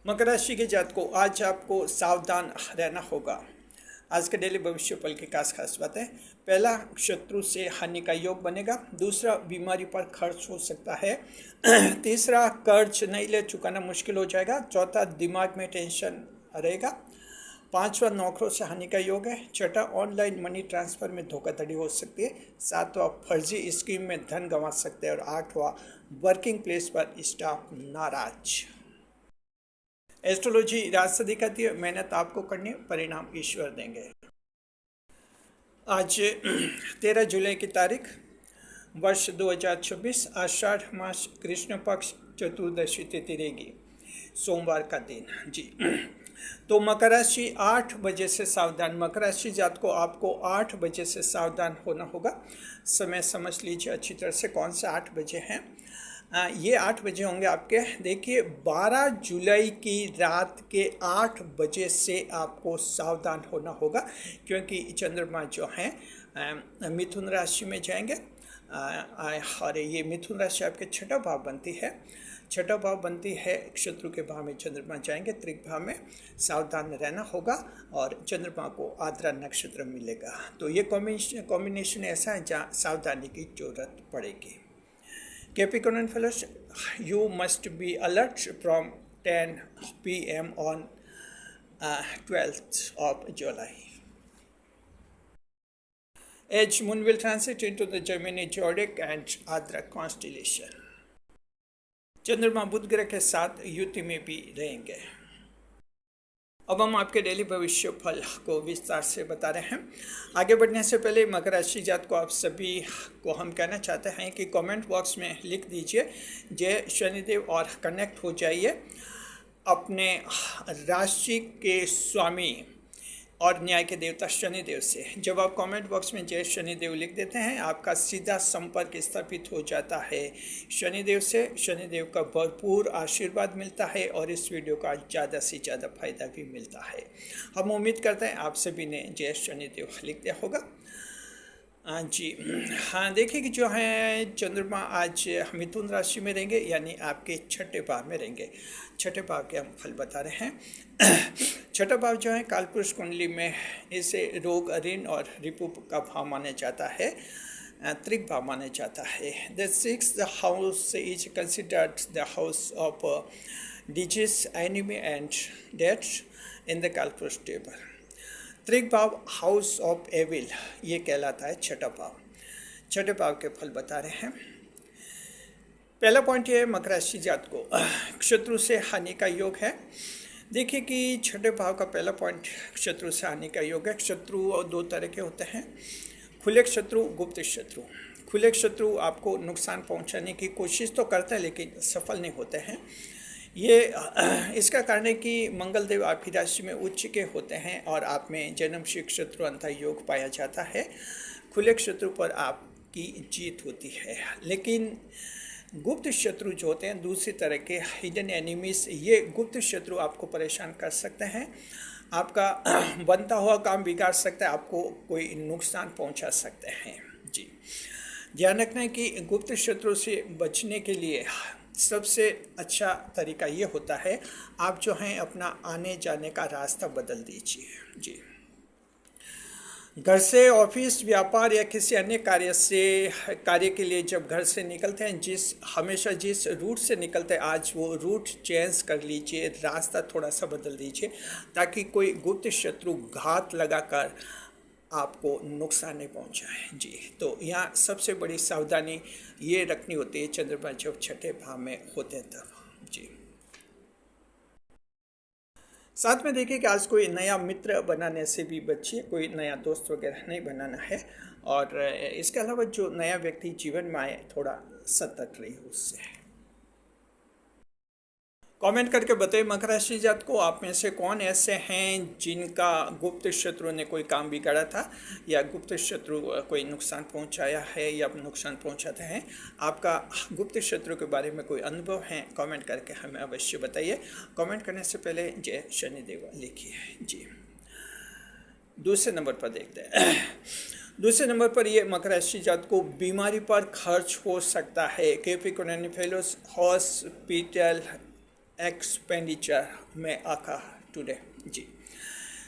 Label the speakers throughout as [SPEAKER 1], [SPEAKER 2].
[SPEAKER 1] मकर राशि के जातकों को आज आपको सावधान रहना होगा। आज के डेली भविष्य फल की खास बातें। पहला, शत्रु से हानि का योग बनेगा। दूसरा, बीमारी पर खर्च हो सकता है। तीसरा, कर्ज नहीं ले चुकाना मुश्किल हो जाएगा। चौथा, दिमाग में टेंशन रहेगा। पांचवा, नौकरों से हानि का योग है। छठा, ऑनलाइन मनी ट्रांसफर में धोखाधड़ी हो सकती है। सातवां, फर्जी स्कीम में धन गंवा सकते हैं। और आठवां, वर्किंग प्लेस पर स्टाफ नाराज। एस्ट्रोलॉजी रास्ता दिखाती है, मेहनत आपको करनी है, परिणाम ईश्वर देंगे। आज 13 जुलाई की तारीख, वर्ष 2026, आषाढ़ मास, कृष्ण पक्ष, चतुर्दशी तिथि रहेगी, सोमवार का दिन जी। तो मकर राशि 8 बजे से सावधान। मकर राशि जात को आपको 8 बजे से सावधान होना होगा। समय समझ लीजिए अच्छी तरह से कौन से 8 बजे हैं। ये 8 बजे होंगे आपके। देखिए 12 जुलाई की रात के 8 बजे से आपको सावधान होना होगा, क्योंकि चंद्रमा जो हैं मिथुन राशि में जाएंगे। और ये मिथुन राशि आपके छठा भाव बनती है। छठा भाव बनती है, शत्रु के भाव में चंद्रमा जाएंगे, त्रिक भाव में। सावधान रहना होगा और चंद्रमा को आद्रा नक्षत्र मिलेगा। तो ये कॉम्बिनेशन ऐसा है जहाँ सावधानी की जरूरत पड़ेगी। Capricorn fellows, you must be alert from 10 p.m. on 12th of July. As moon will transit into the Gemini zodiac and Adra constellation. चंद्रमा बुध ग्रह के साथ युति में भी रहेंगे। अब हम आपके डेली भविष्य फल को विस्तार से बता रहे हैं। आगे बढ़ने से पहले मकर राशि जात को आप सभी को हम कहना चाहते हैं कि कमेंट बॉक्स में लिख दीजिए जय शनिदेव और कनेक्ट हो जाइए अपने राशि के स्वामी और न्याय के देवता शनिदेव से। जब आप कमेंट बॉक्स में जय शनिदेव लिख देते हैं, आपका सीधा संपर्क स्थापित हो जाता है शनिदेव से। शनिदेव का भरपूर आशीर्वाद मिलता है और इस वीडियो का ज़्यादा से ज़्यादा फायदा भी मिलता है। हम उम्मीद करते हैं आप सभी ने जय शनिदेव लिख दिया होगा। जी हाँ, देखिए कि जो है चंद्रमा आज मिथुन राशि में रहेंगे, यानी आपके छठे भाव में रहेंगे। छठे भाव के हम फल बता रहे हैं। छठा भाव जो है कालपुरुष कुंडली में इसे रोग, ऋण और रिपु का भाव माना जाता है, त्रिक भाव माना जाता है। The sixth house is considered the house of disease, enemy and death in the kaalpurush table. त्रिक भाव हाउस ऑफ एविल ये कहलाता है छठा भाव। छठे भाव के फल बता रहे हैं। पहला पॉइंट ये है, मकर राशि जात को शत्रु से हानि का योग है। देखिए कि छठे भाव का पहला पॉइंट शत्रु से हानि का योग है। शत्रु दो तरह के होते हैं, खुले शत्रु, गुप्त शत्रु। खुले शत्रु आपको नुकसान पहुंचाने की कोशिश तो करते हैं लेकिन सफल नहीं होते हैं। ये इसका कारण है कि मंगल देव आपकी राशि में उच्च के होते हैं और आप में जन्म शिक शत्रु अंतः योग पाया जाता है। खुले शत्रु पर आपकी जीत होती है। लेकिन गुप्त शत्रु जो होते हैं, दूसरी तरह के हिडन एनिमीज, ये गुप्त शत्रु आपको परेशान कर सकते हैं, आपका बनता हुआ काम बिगाड़ सकता है, आपको कोई नुकसान पहुंचा सकते हैं जी। ध्यान रखना है कि गुप्त शत्रु से बचने के लिए सबसे अच्छा तरीका ये होता है, आप जो हैं अपना आने जाने का रास्ता बदल दीजिए जी। घर से ऑफिस, व्यापार या किसी अन्य कार्य के लिए जब घर से निकलते हैं, हमेशा जिस रूट से निकलते हैं, आज वो रूट चेंज कर लीजिए, रास्ता थोड़ा सा बदल दीजिए, ताकि कोई गुप्त शत्रु घात लगाकर आपको नुकसान नहीं पहुंचाए जी। तो यहाँ सबसे बड़ी सावधानी ये रखनी होती है चंद्रमा जब छठे भाव में होते हैं तब जी। साथ में देखिए कि आज कोई नया मित्र बनाने से भी बचिए, कोई नया दोस्त वगैरह नहीं बनाना है। और इसके अलावा जो नया व्यक्ति जीवन में आए, थोड़ा सतर्क रहिए उससे। कमेंट करके बताइए मकर राशि जात को आप में से कौन ऐसे हैं जिनका गुप्त शत्रु ने कोई काम बिगाड़ा था, या गुप्त शत्रु कोई नुकसान पहुंचाया है या नुकसान पहुंचाते हैं। आपका गुप्त शत्रु के बारे में कोई अनुभव है, कमेंट करके हमें अवश्य बताइए। कमेंट करने से पहले जय शनिदेव लिखिए जी। दूसरे नंबर पर देखते हैं। दूसरे नंबर पर ये मकर राशि जात को बीमारी पर खर्च हो सकता है। कैप्रिकॉर्न फेलोज हॉस्पिटल एक्सपेंडिचर में आका टुडे। जी,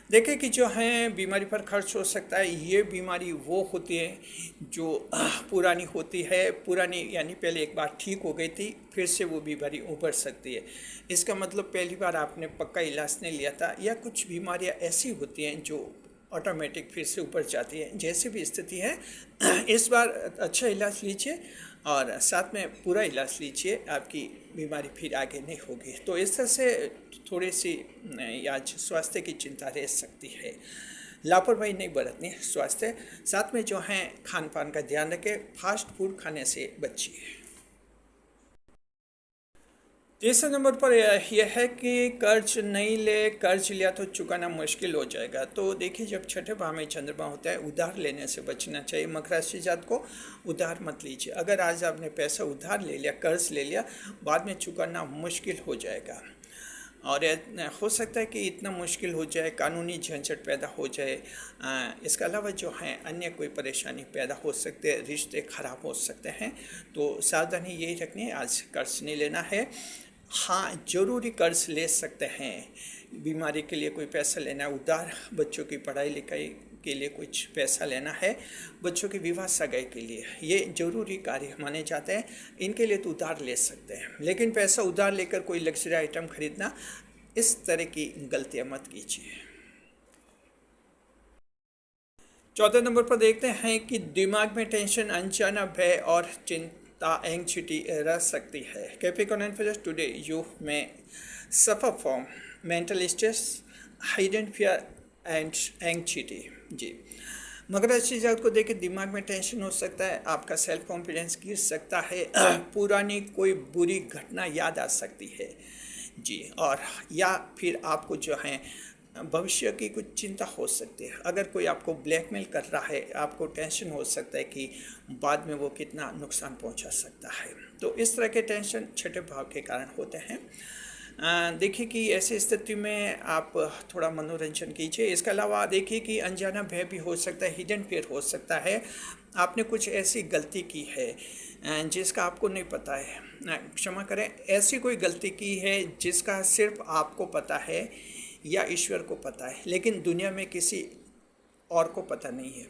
[SPEAKER 1] देखिए कि जो है बीमारी पर खर्च हो सकता है। ये बीमारी वो होती है जो पुरानी होती है, पुरानी यानी पहले एक बार ठीक हो गई थी, फिर से वो बीमारी उभर सकती है। इसका मतलब पहली बार आपने पक्का इलाज नहीं लिया था, या कुछ बीमारियां ऐसी होती हैं जो ऑटोमेटिक फिर से ऊपर जाती है। जैसी भी स्थिति है, इस बार अच्छा इलाज लीजिए और साथ में पूरा इलाज लीजिए, आपकी बीमारी फिर आगे नहीं होगी। तो इस तरह से थोड़ी सी आज स्वास्थ्य की चिंता रह सकती है। लापरवाही नहीं बरतनी स्वास्थ्य, साथ में जो है खान पान का ध्यान रखें, फास्ट फूड खाने से बचिए। तीसरे नंबर पर यह है कि कर्ज नहीं ले, कर्ज लिया तो चुकाना मुश्किल हो जाएगा। तो देखिए, जब छठे भाव में चंद्रमा होता है, उधार लेने से बचना चाहिए। मकर राशि जात को उधार मत लीजिए। अगर आज आपने पैसा उधार ले लिया, कर्ज ले लिया, बाद में चुकाना मुश्किल हो जाएगा। और हो सकता है कि इतना मुश्किल हो जाए, कानूनी झंझट पैदा हो जाए। इसके अलावा जो है अन्य कोई परेशानी पैदा हो सकते हैं, रिश्ते खराब हो सकते हैं। तो सावधानी यही रखनी है, आज कर्ज नहीं लेना है। हाँ, ज़रूरी कर्ज ले सकते हैं। बीमारी के लिए कोई पैसा लेना है उधार, बच्चों की पढ़ाई लिखाई के लिए कुछ पैसा लेना है, बच्चों की विवाह सगाई के लिए, ये ज़रूरी कार्य माने जाते हैं। इनके लिए तो उधार ले सकते हैं, लेकिन पैसा उधार लेकर कोई लग्जरी आइटम खरीदना, इस तरह की गलतियाँ मत कीजिए। चौथे नंबर पर देखते हैं कि दिमाग में टेंशन, अनजाना भय और चिंता, एंग्जाइटी रह सकती है। Capricorn energy today you may suffer from mental stress, hidden fear and anxiety. जी, मकर राशि जात को देखिए, दिमाग में टेंशन हो सकता है, आपका सेल्फ कॉन्फिडेंस गिर सकता है, पुरानी कोई बुरी घटना याद आ सकती है। जी, और या फिर आपको जो है भविष्य की कुछ चिंता हो सकती है। अगर कोई आपको ब्लैकमेल कर रहा है, आपको टेंशन हो सकता है कि बाद में वो कितना नुकसान पहुंचा सकता है। तो इस तरह के टेंशन छठे भाव के कारण होते हैं। देखिए कि ऐसी स्थिति में आप थोड़ा मनोरंजन कीजिए। इसके अलावा देखिए कि अनजाना भय भी हो सकता है, हिडन फियर हो सकता है। आपने कुछ ऐसी गलती की है जिसका आपको नहीं पता है, क्षमा करें, ऐसी कोई गलती की है जिसका सिर्फ आपको पता है या ईश्वर को पता है, लेकिन दुनिया में किसी और को पता नहीं है।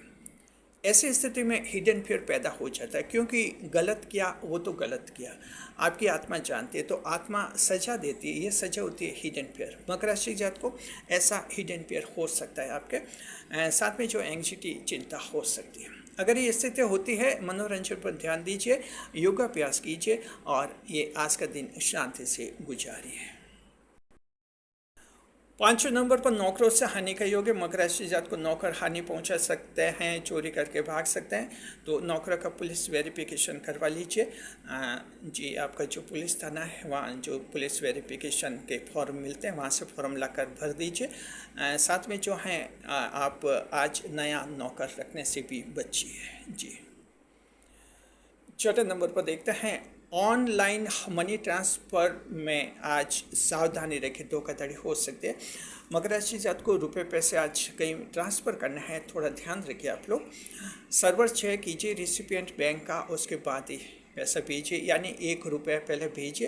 [SPEAKER 1] ऐसी स्थिति में हिडन फियर पैदा हो जाता है, क्योंकि गलत किया वो तो गलत किया, आपकी आत्मा जानती है, तो आत्मा सजा देती है, ये सजा होती है हिडन फियर। मकर राशि जात को ऐसा हिडन फियर हो सकता है आपके साथ में, जो एंग्जाइटी चिंता हो सकती है। अगर ये स्थिति होती है, मनोरंजन पर ध्यान दीजिए, योगाभ्यास कीजिए और ये आज का दिन शांति से गुजारिए। पाँचवें नंबर पर नौकरों से हानि का योग है। मकर राशि जात को नौकर हानि पहुंचा सकते हैं, चोरी करके भाग सकते हैं, तो नौकरों का पुलिस वेरिफिकेशन करवा लीजिए। जी, आपका जो पुलिस थाना है वहाँ जो पुलिस वेरिफिकेशन के फॉर्म मिलते हैं, वहाँ से फॉर्म लाकर भर दीजिए। साथ में जो है आप आज नया नौकर रखने से भी बचिए। जी, चौथे नंबर पर देखते हैं ऑनलाइन मनी ट्रांसफ़र में आज सावधानी रखें, धोखाधड़ी हो सकती है। मकर राशि जात को रुपए पैसे आज कहीं ट्रांसफ़र करना है, थोड़ा ध्यान रखिए आप लोग। सर्वर चेक कीजिए रिसिपिएंट बैंक का, उसके बाद ही पैसा भेजिए, यानी 1 रुपया पहले भेजिए,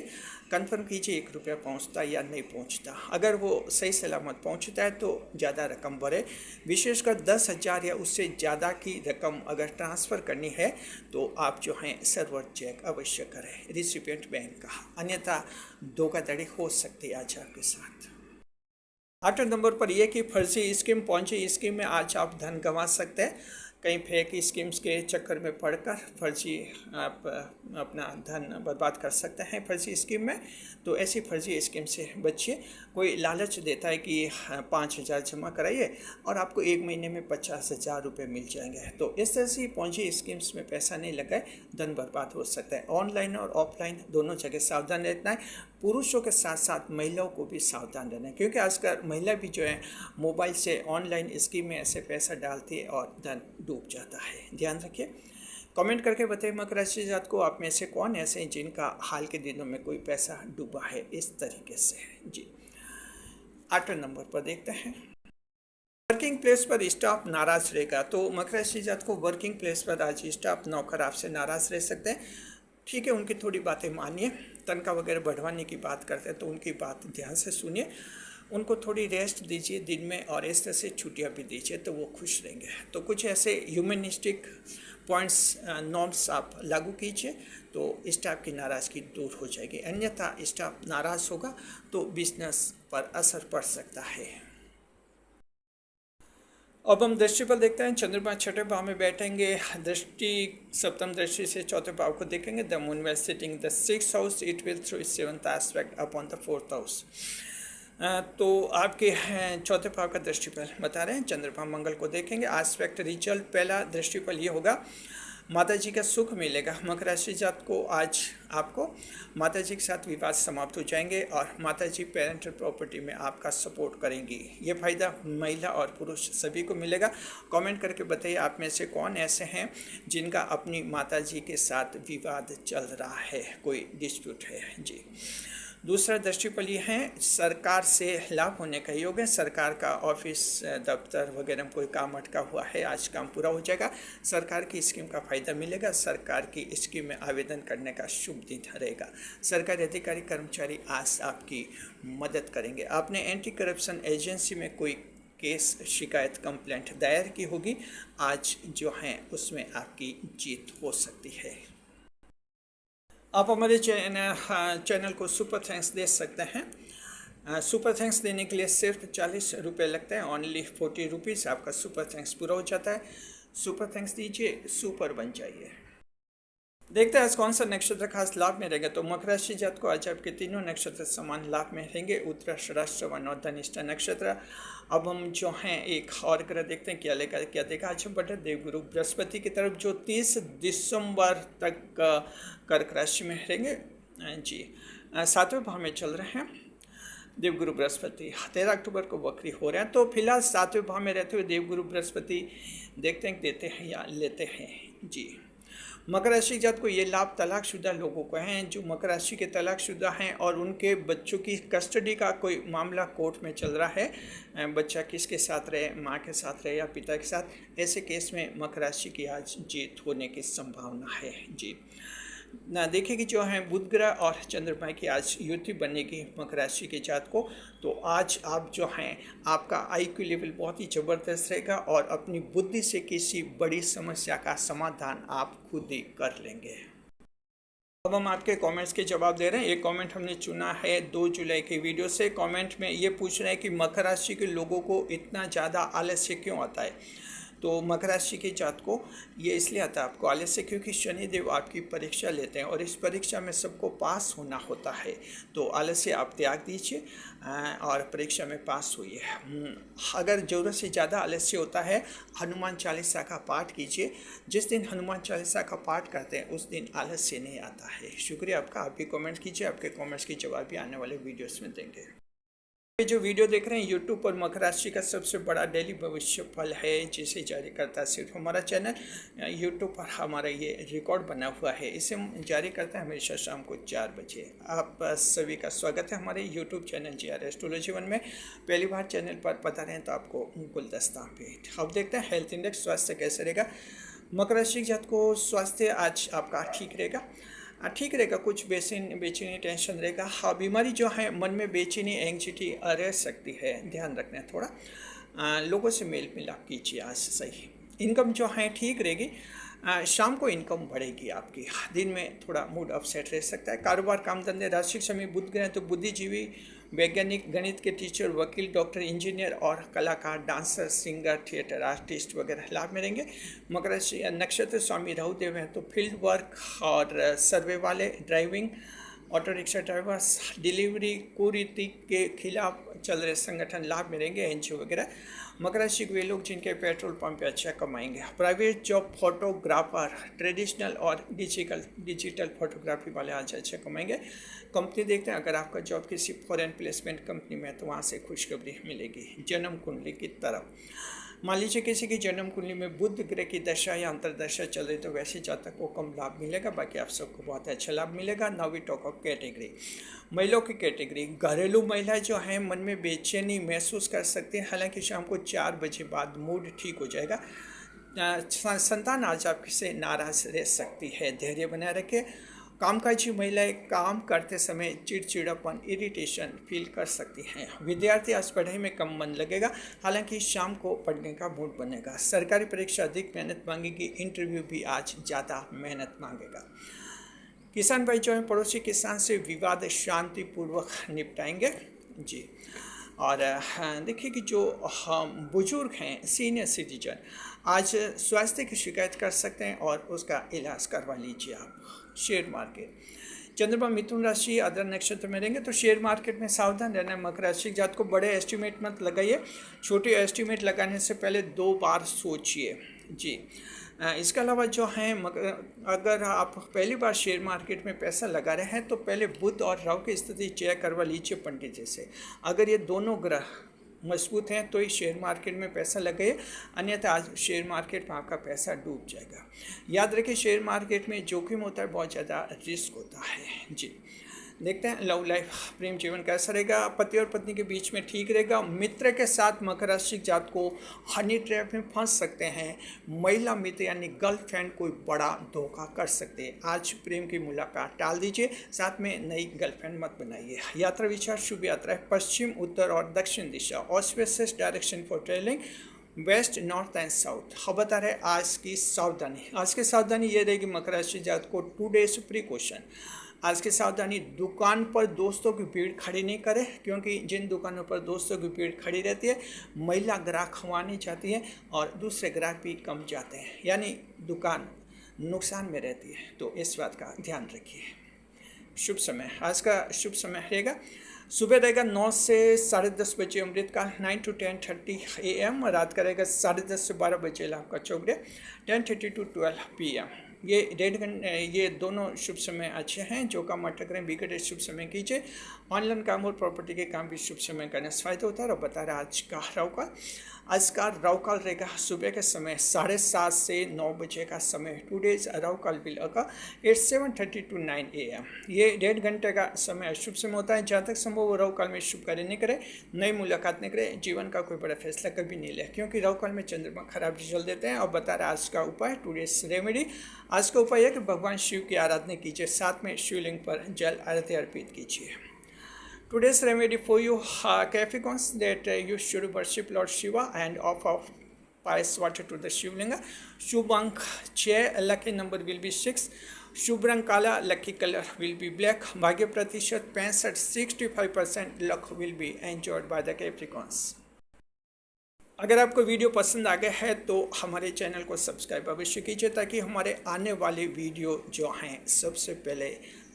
[SPEAKER 1] कंफर्म कीजिए 1 रुपया पहुँचता या नहीं पहुँचता। अगर वो सही सलामत पहुँचता है तो ज़्यादा रकम भरे, विशेषकर 10,000 या उससे ज़्यादा की रकम अगर ट्रांसफ़र करनी है तो आप जो हैं सर्वर चेक अवश्य करें रिसिपिएंट बैंक का, अन्यथा धोखाधड़ी हो सकती है आज आपके साथ। 8वें नंबर पर यह कि फर्जी स्कीम पहुंची स्कीम में आज आप धन गंवा सकते हैं। कहीं फेक स्कीम्स के चक्कर में पड़कर फर्जी आप अपना धन बर्बाद कर सकते हैं फर्जी स्कीम में, तो ऐसी फर्जी स्कीम से बचिए। कोई लालच देता है कि 5,000 जमा कराइए और आपको 1 महीने में 50,000 रुपये मिल जाएंगे, तो इस तरह से फर्जी स्कीम्स में पैसा नहीं लगाए, धन बर्बाद हो सकता है। ऑनलाइन और ऑफलाइन दोनों जगह सावधान रहना है। पुरुषों के साथ साथ महिलाओं को भी सावधान रहना है, क्योंकि आजकल महिला भी जो है मोबाइल से ऑनलाइन स्कीम में ऐसे पैसा डालती है और धन डूब जाता है। ध्यान रखिए। कमेंट करके बताइए मकर राशि जात को आप में से कौन ऐसे हैं जिनका हाल के दिनों में कोई पैसा डूबा है इस तरीके से। जी, 8वें नंबर पर देखते हैं वर्किंग प्लेस पर स्टाफ नाराज रहेगा। तो मकर राशि जात को वर्किंग प्लेस पर आज स्टाफ नौकर आपसे नाराज रह सकते हैं। ठीक है, उनकी थोड़ी बातें मानिए, तनख्वाह वगैरह बढ़वाने की बात करते हैं तो उनकी बात ध्यान से सुनिए, उनको थोड़ी रेस्ट दीजिए दिन में और इस तरह से छुट्टियाँ भी दीजिए तो वो खुश रहेंगे। तो कुछ ऐसे ह्यूमनिस्टिक पॉइंट्स नॉर्म्स आप लागू कीजिए तो स्टाफ की नाराज़गी दूर हो जाएगी, अन्यथा स्टाफ नाराज़ होगा तो बिजनेस पर असर पड़ सकता है। अब हम दृष्टि पर देखते हैं। चंद्रमा छठे भाव में बैठेंगे, दृष्टि सप्तम दृष्टि से चौथे भाव को देखेंगे। The moon well sitting the 6th house, it will through it's 7th aspect upon the 4th house. तो आपके चौथे भाव का दृष्टिफल बता रहे हैं। चंद्रमा मंगल को देखेंगे, एस्पेक्ट रिजल्ट पहला दृष्टिफल ये होगा, माता जी का सुख मिलेगा। मकर राशि जात को आज आपको माता जी के साथ विवाद समाप्त हो जाएंगे और माता जी पेरेंटल प्रॉपर्टी में आपका सपोर्ट करेंगी। ये फायदा महिला और पुरुष सभी को मिलेगा। कमेंट करके बताइए आप में से कौन ऐसे हैं जिनका अपनी माता जी के साथ विवाद चल रहा है, कोई डिस्प्यूट है जी। दूसरा दृष्टिफल ये है, सरकार से लाभ होने का योग है। सरकार का ऑफिस दफ्तर वगैरह में कोई काम अटका हुआ है, आज काम पूरा हो जाएगा। सरकार की स्कीम का फ़ायदा मिलेगा, सरकार की स्कीम में आवेदन करने का शुभ दिन रहेगा। सरकारी अधिकारी कर्मचारी आज आपकी मदद करेंगे। आपने एंटी करप्शन एजेंसी में कोई केस शिकायत कंप्लेंट दायर की होगी, आज जो है उसमें आपकी जीत हो सकती है। आप हमारे चैनल को सुपर थैंक्स दे सकते हैं। सुपर थैंक्स देने के लिए सिर्फ 40 रुपये लगते हैं, ओनली 40 रुपीज़ आपका सुपर थैंक्स पूरा हो जाता है। सुपर थैंक्स दीजिए, सुपर बन जाइए। देखते हैं आज कौन सा नक्षत्र खास लाभ में रहेगा। तो मकर राशि जात को आज आपके तीनों नक्षत्र समान लाभ में रहेंगे, उत्तराषाढ़, श्रवण और धनिष्ठा नक्षत्र। अब हम जो हैं एक और ग्रह देखते हैं क्या देखा। आज हम बढ़े देवगुरु बृहस्पति की तरफ जो 30 दिसंबर तक कर्क राशि में रहेंगे जी। 7वें भाव में चल रहे हैं देवगुरु बृहस्पति, 13 अक्टूबर को वक्री हो रहे हैं। तो फिलहाल 7वें भाव में रहते हुए देवगुरु बृहस्पति देखते हैं देते हैं या लेते हैं जी। मकर राशि जात को ये लाभ तलाकशुदा लोगों को हैं, जो मकर राशि के तलाकशुदा हैं और उनके बच्चों की कस्टडी का कोई मामला कोर्ट में चल रहा है, बच्चा किसके साथ रहे, माँ के साथ रहे या पिता के साथ, ऐसे केस में मकर राशि की आज जीत होने की संभावना है जी। ना देखिए कि जो है बुध ग्रह और चंद्रमा की आज युति बनेगी मकर राशि के जात को। तो आज आप जो हैं आपका IQ लेवल बहुत ही ज़बरदस्त रहेगा और अपनी बुद्धि से किसी बड़ी समस्या का समाधान आप खुद ही कर लेंगे। अब हम आपके कमेंट्स के जवाब दे रहे हैं। एक कमेंट हमने चुना है 2 जुलाई के वीडियो से। कमेंट में ये पूछ रहे हैं कि मकर राशि के लोगों को इतना ज़्यादा आलस्य क्यों आता है। तो मकर राशि के जात को ये इसलिए आता है आपको आलस्य, क्योंकि शनिदेव आपकी परीक्षा लेते हैं और इस परीक्षा में सबको पास होना होता है। तो आलस्य आप त्याग दीजिए और परीक्षा में पास होइए। अगर ज़रूरत से ज़्यादा आलस्य होता है, हनुमान चालीसा का पाठ कीजिए। जिस दिन हनुमान चालीसा का पाठ करते हैं उस दिन आलस्य नहीं आता है। शुक्रिया आपका, आप भी कमेंट कीजिए, आपके कमेंट्स के जवाब भी आने वाले वीडियोस में देंगे। ये जो वीडियो देख रहे हैं यूट्यूब पर मकर राशि का सबसे बड़ा डेली भविष्य फल है, जिसे जारी करता है सिर्फ हमारा चैनल। यूट्यूब पर हमारा ये रिकॉर्ड बना हुआ है, इसे हम जारी करते हैं हमेशा शाम को 4 बजे। आप सभी का स्वागत है हमारे यूट्यूब चैनल GR एस्ट्रोलॉजी 1 में। पहली बार चैनल पर पता रहें तो आपको गुलदस्ता भेंट। अब देखते हैं हेल्थ इंडेक्स, स्वास्थ्य कैसे रहेगा। मकर राशि जात को स्वास्थ्य आज आपका ठीक रहेगा, कुछ बेचैनी टेंशन रहेगा। हाँ, बीमारी जो है मन में बेचैनी एंग्जाइटी रह सकती है, ध्यान रखना है थोड़ा। लोगों से मेल मिलाप कीजिए आज सही। इनकम जो है ठीक रहेगी, शाम को इनकम बढ़ेगी आपकी। दिन में थोड़ा मूड अपसेट रह सकता है। कारोबार, काम धंधे, राशि समय बुध ग्रह तो बुद्धिजीवी, वैज्ञानिक, गणित के टीचर, वकील, डॉक्टर, इंजीनियर और कलाकार, डांसर, सिंगर, थिएटर आर्टिस्ट वगैरह लाभ में रहेंगे। मकर राशि नक्षत्र स्वामी राहुदेव हैं तो फील्ड वर्क और सर्वे वाले, driving, auto rickshaw drivers, delivery, कुरीति के खिलाफ चल रहे संगठन लाभ में रहेंगे, NGO वगैरह। मकर राशि के वे लोग जिनके पेट्रोल पंप पे अच्छा कमाएंगे। प्राइवेट जॉब, फोटोग्राफर, ट्रेडिशनल और डिजिटल फोटोग्राफी वाले आज अच्छा कमाएंगे। कंपनी देखते हैं, अगर आपका जॉब किसी फॉरेन प्लेसमेंट कंपनी में है तो वहाँ से खुशखबरी मिलेगी। जन्म कुंडली की तरफ मान लीजिए किसी की जन्म कुंडली में बुध ग्रह की दशा या अंतरदशा चल रही तो वैसे जातक को कम लाभ मिलेगा, बाकी आप सबको बहुत अच्छा लाभ मिलेगा। Now we talk of category. महिलाओं की कैटेगरी, घरेलू महिला जो है मन में बेचैनी महसूस कर सकती है, हालांकि शाम को 4 बजे बाद मूड ठीक हो जाएगा। संतान आज आपसे नाराज रह सकती है, धैर्य बनाए रखें। कामकाजी महिलाएं काम करते समय चिड़चिड़ापन, इरिटेशन फील कर सकती हैं। विद्यार्थी आज पढ़ाई में कम मन लगेगा, हालांकि शाम को पढ़ने का मूड बनेगा। सरकारी परीक्षा अधिक मेहनत मांगेगी, इंटरव्यू भी आज ज़्यादा मेहनत मांगेगा। किसान भाई जो है पड़ोसी किसान से विवाद शांतिपूर्वक निपटाएंगे जी। और देखिए कि जो बुजुर्ग हैं, सीनियर सिटीजन, आज स्वास्थ्य की शिकायत कर सकते हैं और उसका इलाज करवा लीजिए आप। शेयर मार्केट, चंद्रमा मिथुन राशि आद्रा नक्षत्र में रहेंगे तो शेयर मार्केट में सावधान रहना। मकर राशि जात को बड़े एस्टिमेट मत लगाइए, छोटे एस्टिमेट लगाने से पहले 2 बार सोचिए जी। इसके अलावा जो है अगर आप पहली बार शेयर मार्केट में पैसा लगा रहे हैं तो पहले बुध और राहु की स्थिति चेक करवा लीजिए पंडित जी से। अगर ये दोनों ग्रह मजबूत हैं तो ही शेयर मार्केट में पैसा लगाइए, अन्यथा आज शेयर मार्केट में आपका पैसा डूब जाएगा। याद रखिए शेयर मार्केट में जोखिम होता है, बहुत ज़्यादा रिस्क होता है जी। देखते हैं लव लाइफ, प्रेम जीवन कैसा रहेगा। पति और पत्नी के बीच में ठीक रहेगा। मित्र के साथ मकर राशि जात को हनी ट्रैप में फंस सकते हैं। महिला मित्र यानी गर्लफ्रेंड कोई बड़ा धोखा कर सकते हैं। आज प्रेम की मुलाकात टाल दीजिए, साथ में नई गर्लफ्रेंड मत बनाइए। यात्रा विचार शुभ यात्रा है, पश्चिम, उत्तर और दक्षिण दिशा, auspicious direction for travelling west, north and south. अब बता रहे आज की सावधानी। आज की सावधानी ये रहेगी मकर राशि जात को 2 डेज प्रिकॉशन। आज की सावधानी, दुकान पर दोस्तों की भीड़ खड़ी नहीं करें, क्योंकि जिन दुकानों पर दोस्तों की भीड़ खड़ी रहती है महिला ग्राहक खवानी चाहती है और दूसरे ग्राहक भी कम जाते हैं, यानी दुकान नुकसान में रहती है। तो इस बात का ध्यान रखिए। शुभ समय, आज का शुभ समय रहेगा सुबह रहेगा 9 से 10:30 बजे अमृतकाल, 9 to 10:30 AM। रात का रहेगा 10:30 से 12 बजे लाभ का चौगड़े, 10:30 to 12 PM। ये 1.5 घंटे, ये दोनों शुभ समय अच्छे हैं। जो काम अटक रहे हैं बिगड़े शुभ समय कीजिए। ऑनलाइन काम और प्रॉपर्टी के काम भी शुभ समय करने से फायदा होता है। और बता रहे आज का राहुकाल, आज का राहुकाल रहेगा सुबह के समय 7:30 से 9 बजे का समय। 2 days Rahukaal will occur, 7:30 to 9 AM। ये 1.5 घंटे का समय शुभ समय होता है। जहाँ तक संभव हो राहुकाल में शुभ कार्य नहीं करें, नई मुलाकात नहीं करें, जीवन का कोई बड़ा फैसला कभी नहीं ले, क्योंकि राहुकाल में चंद्रमा खराब रिजल्ट देते हैं। और बता रहे आज का उपाय 2 days रेमेडी। आज का उपाय है कि भगवान शिव की आराधना कीजिए, साथ में शिवलिंग पर जल आरती अर्पित कीजिए। Today's remedy for you Capricorns, that you should worship Lord Shiva and offer pious water to the Shivlinga. Shubh अंक 6, lucky number will be 6. शुभ रंग काला, lucky colour will be black. भाग्य प्रतिशत 65-65% luck will be enjoyed by the Capricorns. अगर आपको video पसंद आ गया है तो हमारे चैनल को सब्सक्राइब अवश्य कीजिए, ताकि हमारे आने वाले वीडियो जो हैं सबसे पहले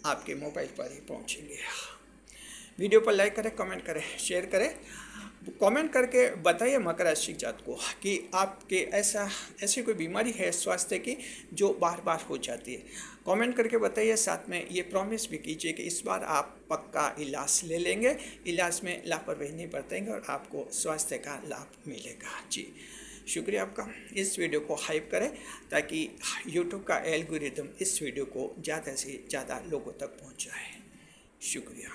[SPEAKER 1] आपके मोबाइल पर ही पहुंचेंगे। वीडियो पर लाइक करें, कमेंट करें, शेयर करें। कमेंट करके बताइए मकर राशि जात को कि आपके ऐसी कोई बीमारी है स्वास्थ्य की जो बार बार हो जाती है। कमेंट करके बताइए, साथ में ये प्रॉमिस भी कीजिए कि इस बार आप पक्का इलाज ले लेंगे, इलाज में लापरवाही नहीं बरतेंगे और आपको स्वास्थ्य का लाभ मिलेगा जी। शुक्रिया आपका। इस वीडियो को हाइप करें ताकि यूट्यूब का एल्गोरिदम इस वीडियो को ज़्यादा से ज़्यादा लोगों तक पहुँचाए। शुक्रिया।